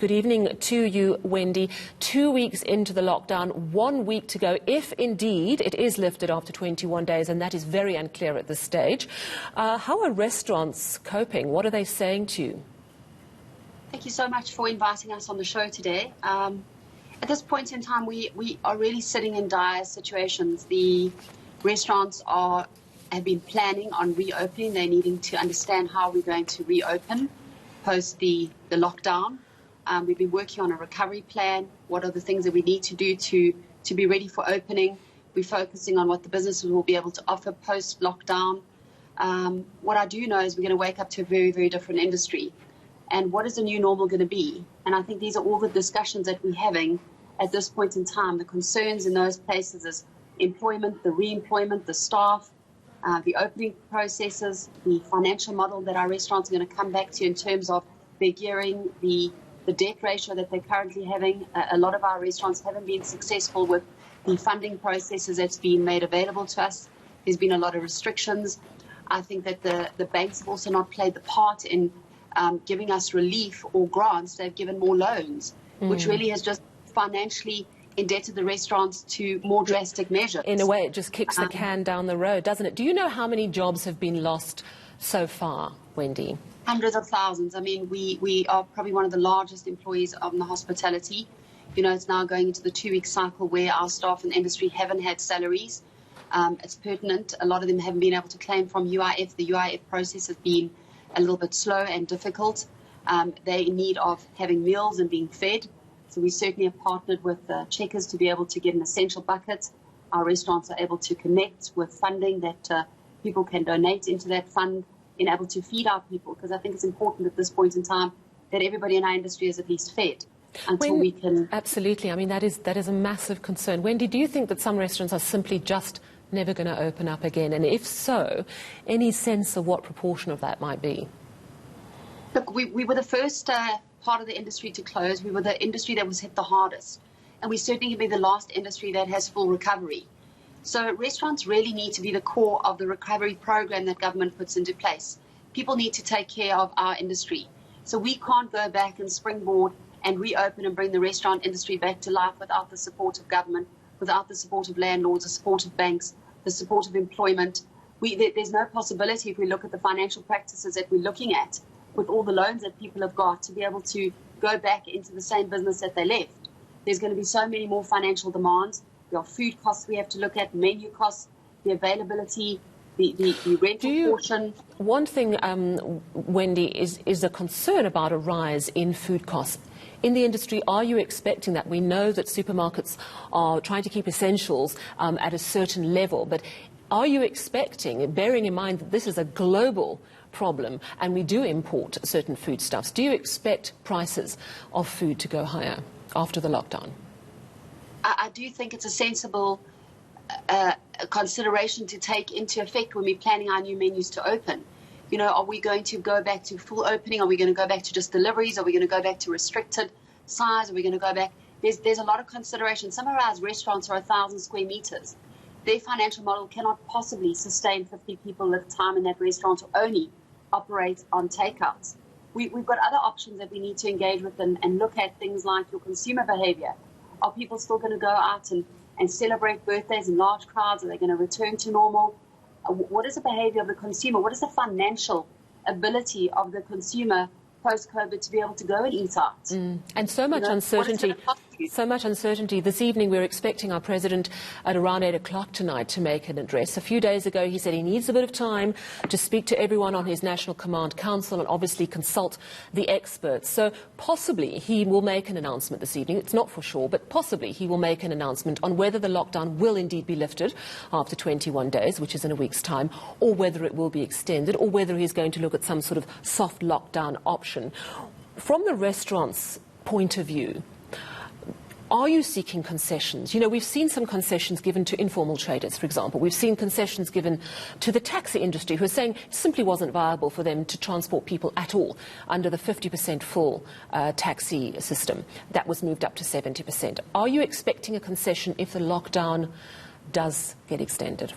Good evening to you, Wendy. 2 weeks into the lockdown, 1 week to go, if indeed it is lifted after 21 days, and that is very unclear at this stage. How are restaurants coping? What are they saying to you? Thank you so much for inviting us on the show today. At this point in time, we are really sitting in dire situations. The restaurants have been planning on reopening. They're needing to understand how we're going to reopen post the lockdown. We've been working on a recovery plan. What are the things that we need to do to be ready for opening? We're focusing on what the businesses will be able to offer post-lockdown. What I do know is we're going to wake up to a very, very different industry. And what is the new normal going to be? And I think these are all the discussions that we're having at this point in time. The concerns in those places is employment, the re-employment, the staff, the opening processes, the financial model that our restaurants are going to come back to in terms of their gearing, the debt ratio that they're currently having. A lot of our restaurants haven't been successful with the funding processes that's been made available to us. There's been a lot of restrictions. I think that the banks have also not played the part in giving us relief or grants. They've given more loans, which really has just financially indebted the restaurants to more drastic measures. In a way, it just kicks the can down the road, doesn't it? Do you know how many jobs have been lost so far, Wendy? Hundreds of thousands. I mean, we are probably one of the largest employees of the hospitality. You know, it's now going into the 2-week cycle where our staff in the industry haven't had salaries. It's pertinent. A lot of them haven't been able to claim from UIF. The UIF process has been a little bit slow and difficult. They're in need of having meals and being fed. So we certainly have partnered with Checkers to be able to get an essential bucket. Our restaurants are able to connect with funding that people can donate into that fund, in able to feed our people, because I think it's important at this point in time that everybody in our industry is at least fed until we can... Absolutely. I mean, that is a massive concern. Wendy, do you think that some restaurants are simply just never going to open up again? And if so, any sense of what proportion of that might be? Look, we were the first part of the industry to close. We were the industry that was hit the hardest. And we certainly will be the last industry that has full recovery. So restaurants really need to be the core of the recovery program that government puts into place. People need to take care of our industry. So we can't go back and springboard and reopen and bring the restaurant industry back to life without the support of government, without the support of landlords, the support of banks, the support of employment. There's no possibility, if we look at the financial practices that we're looking at, with all the loans that people have got, to be able to go back into the same business that they left. There's going to be so many more financial demands. There are food costs we have to look at, menu costs, the availability, the rental portion. One thing, Wendy, is a concern about a rise in food costs. In the industry, are you expecting that? We know that supermarkets are trying to keep essentials at a certain level, but are you expecting, bearing in mind that this is a global problem and we do import certain foodstuffs, do you expect prices of food to go higher after the lockdown? I do think it's a sensible consideration to take into effect when we're planning our new menus to open. You know, are we going to go back to full opening? Are we going to go back to just deliveries? Are we going to go back to restricted size? Are we going to go back? There's a lot of consideration. Some of our restaurants are 1,000 square meters. Their financial model cannot possibly sustain 50 people at a time in that restaurant, or only operate on takeouts. We've got other options that we need to engage with and look at, things like your consumer behavior. Are people still going to go out and celebrate birthdays in large crowds? Are they going to return to normal? What is the behavior of the consumer? What is the financial ability of the consumer post-COVID to be able to go and eat out? And so much uncertainty. So much uncertainty. This evening we're expecting our president at around 8 o'clock tonight to make an address. A few days ago he said he needs a bit of time to speak to everyone on his National Command Council and obviously consult the experts. So possibly he will make an announcement this evening. It's not for sure, but possibly he will make an announcement on whether the lockdown will indeed be lifted after 21 days, which is in a week's time, or whether it will be extended, or whether he's going to look at some sort of soft lockdown option. From the restaurant's point of view, are you seeking concessions? You know, we've seen some concessions given to informal traders, for example. We've seen concessions given to the taxi industry, who are saying it simply wasn't viable for them to transport people at all under the 50% full taxi system. That was moved up to 70%. Are you expecting a concession if the lockdown does get extended?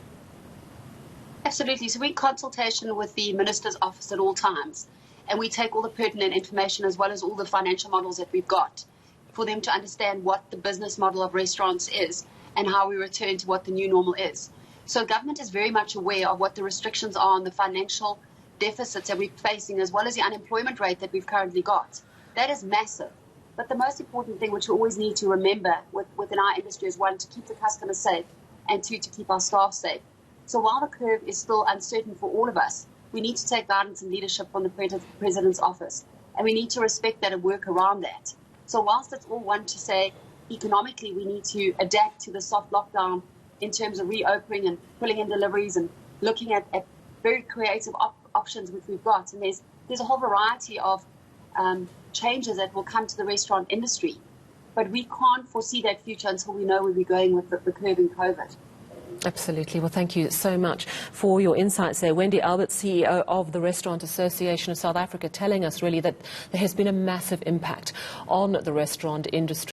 Absolutely. So we're in consultation with the Minister's office at all times. and we take all the pertinent information as well as all the financial models that we've got for them to understand what the business model of restaurants is and how we return to what the new normal is. So government is very much aware of what the restrictions are on the financial deficits that we're facing, as well as the unemployment rate that we've currently got. That is massive. But the most important thing, which we always need to remember within our industry, is one, to keep the customers safe, and two, to keep our staff safe. So while the curve is still uncertain for all of us, we need to take guidance and leadership from the President's office, and we need to respect that and work around that. So whilst it's all one to say, economically, we need to adapt to the soft lockdown in terms of reopening and pulling in deliveries and looking at very creative options which we've got. And there's a whole variety of changes that will come to the restaurant industry. But we can't foresee that future until we know where we're going with the curve in COVID. Absolutely. Well, thank you so much for your insights there. Wendy Alberts, CEO of the Restaurant Association of South Africa, telling us really that there has been a massive impact on the restaurant industry.